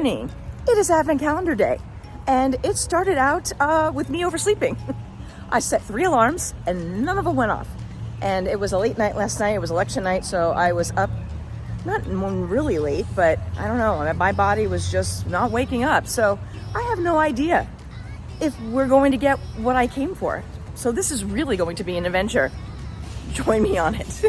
morning. It is Advent Calendar Day, and it started out with me oversleeping. I set 3 alarms, and none of them went off. And it was a late night last night. It was election night, so I was up, not really late, but I don't know. My body was just not waking up. So I have no idea if we're going to get what I came for. So this is really going to be an adventure. Join me on it.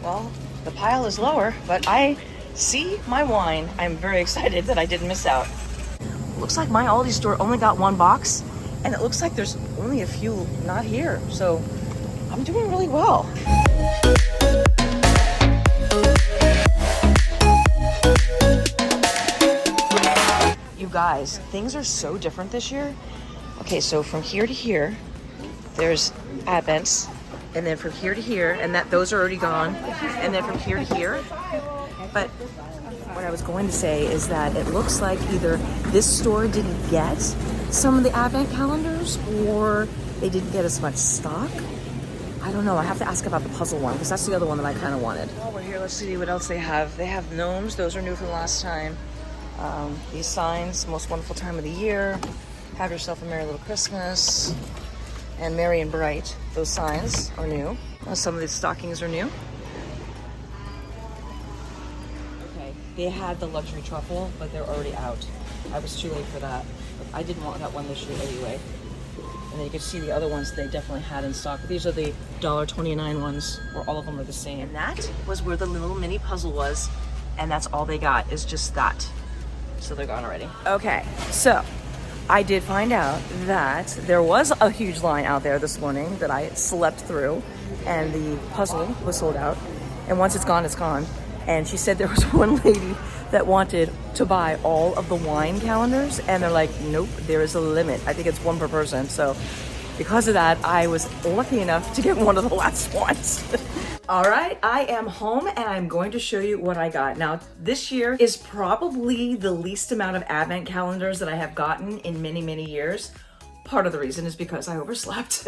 Well, the pile is lower, but I see my wine. I'm very excited that I didn't miss out. Looks like my Aldi store only got 1 box, and it looks like there's only a few not here. So I'm doing really well. You guys, things are so different this year. Okay, so from here to here, there's Advents, and then from here to here, and those are already gone, and then from here to here. But what I was going to say is that it looks like either this store didn't get some of the Advent calendars, or they didn't get as much stock. I don't know. I have to ask about the puzzle one, because that's the other one that I kind of wanted. While we're here, let's see what else they have. They have gnomes. Those are new from last time. These signs, most wonderful time of the year. Have yourself a merry little Christmas. And merry and bright. Those signs are new. Some of the stockings are new. Okay, they had the luxury truffle, but they're already out. I was too late for that. But I didn't want that one this year anyway. And then you can see the other ones they definitely had in stock. These are the $1.29 ones, where all of them are the same. And that was where the little mini puzzle was. And that's all they got, is just that. So they're gone already. Okay, so I did find out that there was a huge line out there this morning that I slept through, and the puzzle was sold out. And once it's gone, it's gone. And she said there was one lady that wanted to buy all of the wine calendars, and they're like, nope, there is a limit. I think it's 1 per person. So because of that, I was lucky enough to get one of the last ones. All right, I am home, and I'm going to show you what I got. Now, this year is probably the least amount of Advent calendars that I have gotten in many, many years. Part of the reason is because I overslept,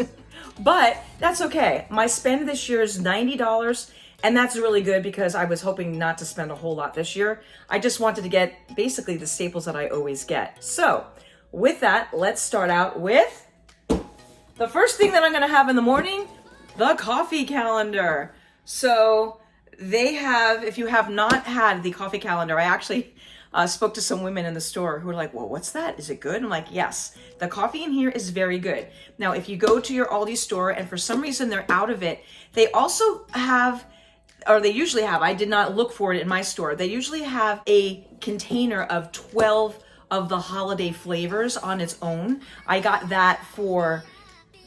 but that's okay. My spend this year is $90, and that's really good because I was hoping not to spend a whole lot this year. I just wanted to get basically the staples that I always get. So with that, let's start out with the first thing that I'm gonna have in the morning, the coffee calendar. So they have, if you have not had the coffee calendar, I actually spoke to some women in the store who were like, well, what's that? Is it good? I'm like, yes, the coffee in here is very good. Now, if you go to your Aldi store and for some reason they're out of it, they also have, or they usually have, I did not look for it in my store, they usually have a container of 12 of the holiday flavors on its own. I got that for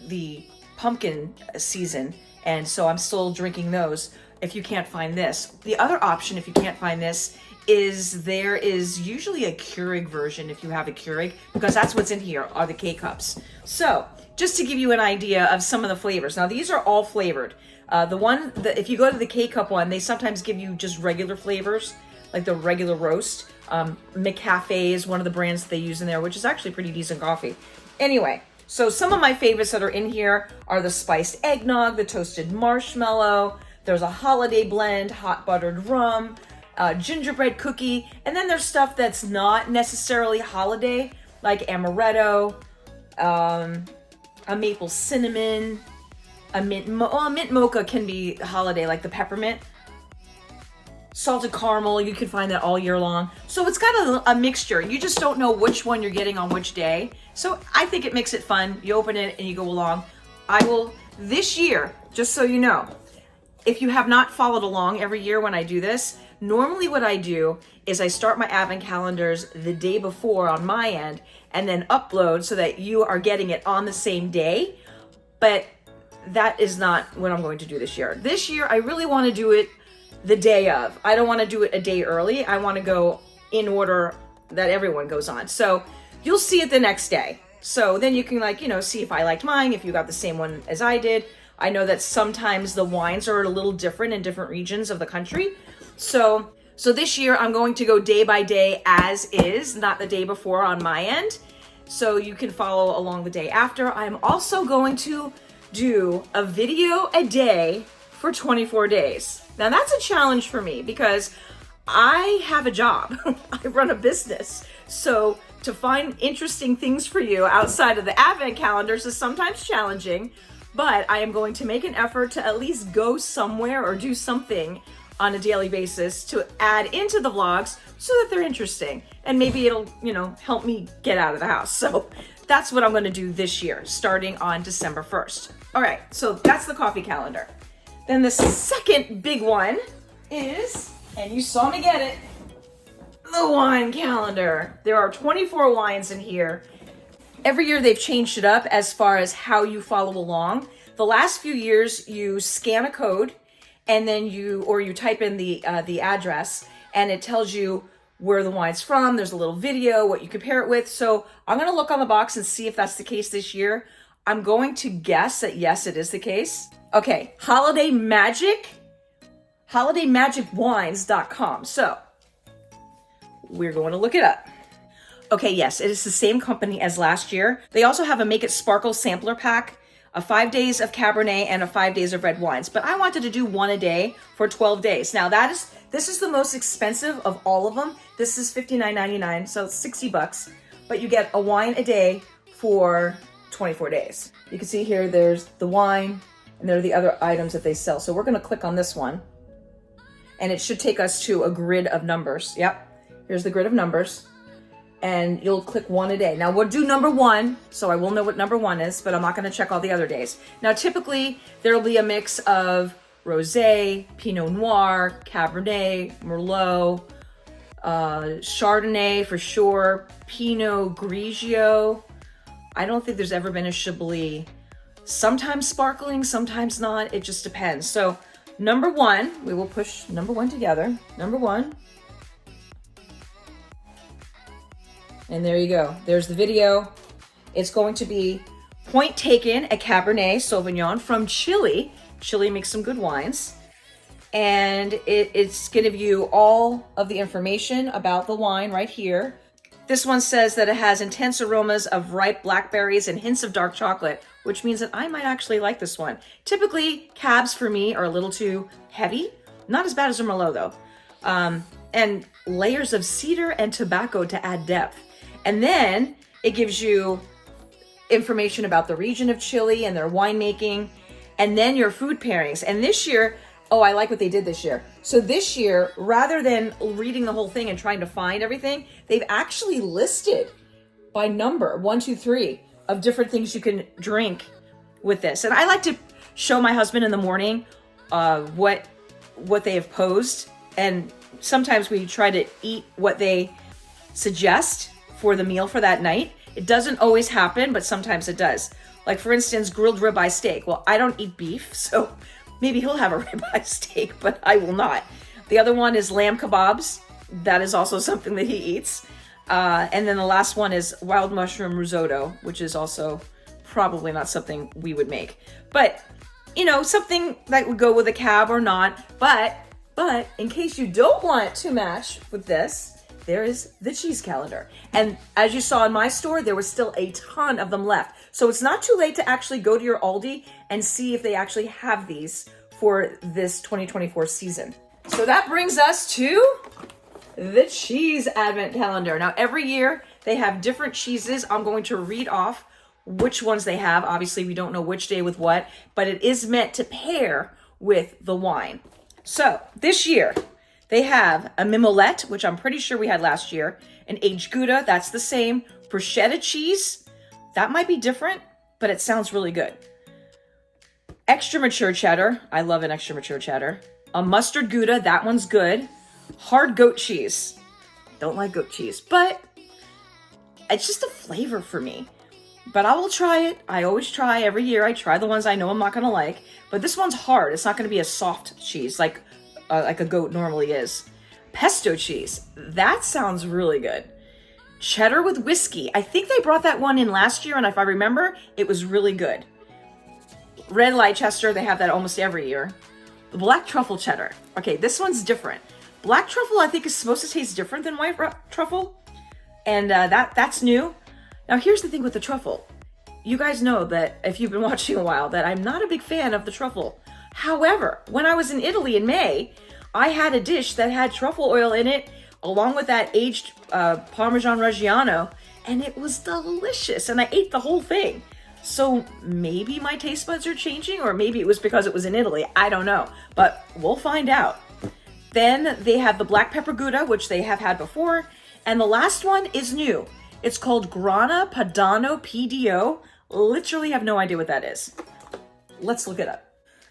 the pumpkin season, and so I'm still drinking those if you can't find this. The other option, if you can't find this, is there is usually a Keurig version if you have a Keurig, because that's what's in here are the K-Cups. So just to give you an idea of some of the flavors. Now these are all flavored. If you go to the K-Cup one, they sometimes give you just regular flavors, like the regular roast. McCafe is one of the brands that they use in there, which is actually pretty decent coffee. Anyway, so some of my favorites that are in here are the spiced eggnog, the toasted marshmallow, there's a holiday blend, hot buttered rum, gingerbread cookie, and then there's stuff that's not necessarily holiday, like amaretto, a maple cinnamon, a mint mocha can be holiday, like the peppermint. Salted caramel, you can find that all year long. So it's got a mixture. You just don't know which one you're getting on which day. So I think it makes it fun. You open it and you go along. I will, this year, just so you know, if you have not followed along every year when I do this, normally what I do is I start my Advent calendars the day before on my end and then upload so that you are getting it on the same day. But that is not what I'm going to do this year. This year, I really want to do it the day of. I don't want to do it a day early. I want to go in order that everyone goes on. So you'll see it the next day. So then you can see if I liked mine, if you got the same one as I did. I know that sometimes the wines are a little different in different regions of the country. So So this year I'm going to go day by day as is, not the day before on my end. So you can follow along the day after. I'm also going to do a video a day for 24 days. Now that's a challenge for me because I have a job. I run a business. So to find interesting things for you outside of the Advent calendars is sometimes challenging, but I am going to make an effort to at least go somewhere or do something on a daily basis to add into the vlogs so that they're interesting. And maybe it'll, help me get out of the house. So that's what I'm gonna do this year, starting on December 1st. All right, so that's the coffee calendar. Then the second big one is, and you saw me get it, the wine calendar. There are 24 wines in here. Every year they've changed it up as far as how you follow along. The last few years you scan a code and then you type in the address and it tells you where the wine's from. There's a little video, what you compare it with. So I'm gonna look on the box and see if that's the case this year. I'm going to guess that yes, it is the case. Okay, holidayMagicWines.com. So we're going to look it up. Okay, yes, it is the same company as last year. They also have a Make It Sparkle sampler pack, a 5 days of Cabernet and a 5 days of red wines. But I wanted to do one a day for 12 days. Now this is the most expensive of all of them. This is $59.99, so it's $60. But you get a wine a day for 24 days. You can see here, there's the wine and there are the other items that they sell. So we're gonna click on this one and it should take us to a grid of numbers. Yep, here's the grid of numbers. And you'll click one a day. Now we'll do number one, so I will know what number one is, but I'm not gonna check all the other days. Now typically there'll be a mix of Rosé, Pinot Noir, Cabernet, Merlot, Chardonnay for sure, Pinot Grigio. I don't think there's ever been a Chablis. Sometimes sparkling, sometimes not, it just depends. So number one, we will push number one together. Number one. And there you go. There's the video. It's going to be Point Taken, a Cabernet Sauvignon from Chile. Chile makes some good wines. And it's going to give you all of the information about the wine right here. This one says that it has intense aromas of ripe blackberries and hints of dark chocolate, which means that I might actually like this one. Typically, cabs for me are a little too heavy. Not as bad as a Merlot though. And layers of cedar and tobacco to add depth. And then it gives you information about the region of Chile and their winemaking, and then your food pairings. And this year, oh, I like what they did this year. So this year, rather than reading the whole thing and trying to find everything, they've actually listed by number, 1, 2, 3, of different things you can drink with this. And I like to show my husband in the morning what they have posed. And sometimes we try to eat what they suggest for the meal for that night. It doesn't always happen, but sometimes it does. Like for instance, grilled ribeye steak. Well, I don't eat beef, so maybe he'll have a ribeye steak, but I will not. The other one is lamb kebabs. That is also something that he eats. And then the last one is wild mushroom risotto, which is also probably not something we would make. But, something that would go with a cab or not. But in case you don't want to match with this, there is the cheese calendar. And as you saw in my store, there was still a ton of them left. So it's not too late to actually go to your Aldi and see if they actually have these for this 2024 season. So that brings us to the cheese advent calendar. Now every year they have different cheeses. I'm going to read off which ones they have. Obviously we don't know which day with what, but it is meant to pair with the wine. So this year, they have a mimolette, which I'm pretty sure we had last year, an aged Gouda, that's the same, bruschetta cheese, that might be different, but it sounds really good. Extra mature cheddar, I love an extra mature cheddar. A mustard Gouda, that one's good. Hard goat cheese, don't like goat cheese, but it's just a flavor for me. But I will try it. I always try every year. I try the ones I know I'm not gonna like, but this one's hard. It's not gonna be a soft cheese like a goat normally is. Pesto cheese, that sounds really good. Cheddar with whiskey, I think they brought that one in last year, and if I remember, it was really good. Red Leicester, they have that almost every year. The black truffle cheddar, okay, this one's different. Black truffle, I think, is supposed to taste different than white truffle. And that's new. Now, here's the thing with the truffle. You guys know that, if you've been watching a while, that I'm not a big fan of the truffle. However, when I was in Italy in May, I had a dish that had truffle oil in it, along with that aged Parmesan Reggiano, and it was delicious, and I ate the whole thing. So maybe my taste buds are changing, or maybe it was because it was in Italy. I don't know, but we'll find out. Then they have the black pepper Gouda, which they have had before, and the last one is new. It's called Grana Padano PDO. Literally have no idea what that is. Let's look it up.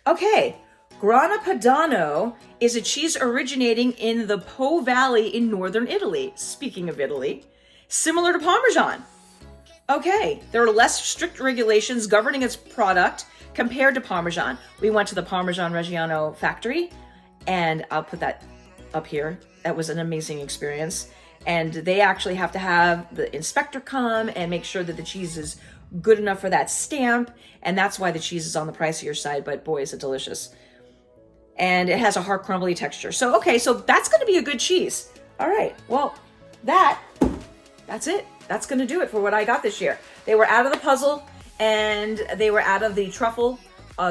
Okay, Grana Padano is a cheese originating in the Po Valley in northern Italy. Speaking of Italy, similar to Parmesan. Okay, there are less strict regulations governing its product compared to Parmesan. We went to the Parmesan Reggiano factory, and I'll put that up here. That was an amazing experience. And they actually have to have the inspector come and make sure that the cheese is good enough for that stamp. And that's why the cheese is on the pricier side, but boy, is it delicious. And it has a hard, crumbly texture. So, okay, so that's going to be a good cheese. All right, well, that's it. That's going to do it for what I got this year. They were out of the puzzle, and they were out of the truffle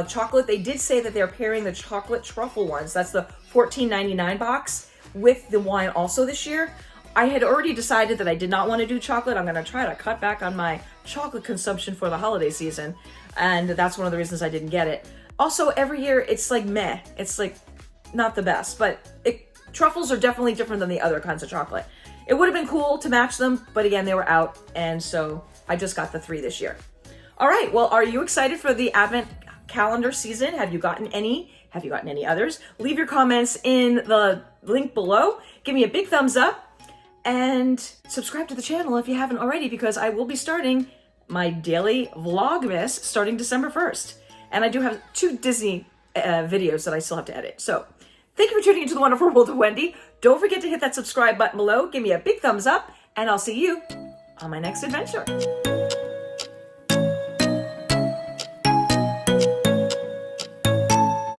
chocolate. They did say that they're pairing the chocolate truffle ones. That's the $14.99 box with the wine also this year. I had already decided that I did not want to do chocolate. I'm going to try to cut back on my chocolate consumption for the holiday season. And that's one of the reasons I didn't get it. Also, every year, it's like meh. It's like not the best, but truffles are definitely different than the other kinds of chocolate. It would have been cool to match them, but again, they were out. And so I just got the 3 this year. All right, well, are you excited for the Advent calendar season? Have you gotten any? Have you gotten any others? Leave your comments in the link below. Give me a big thumbs up and subscribe to the channel if you haven't already, because I will be starting my daily Vlogmas starting December 1st. And I do have 2 Disney videos that I still have to edit. So thank you for tuning into the Wonderful World of Wendy. Don't forget to hit that subscribe button below. Give me a big thumbs up, and I'll see you on my next adventure.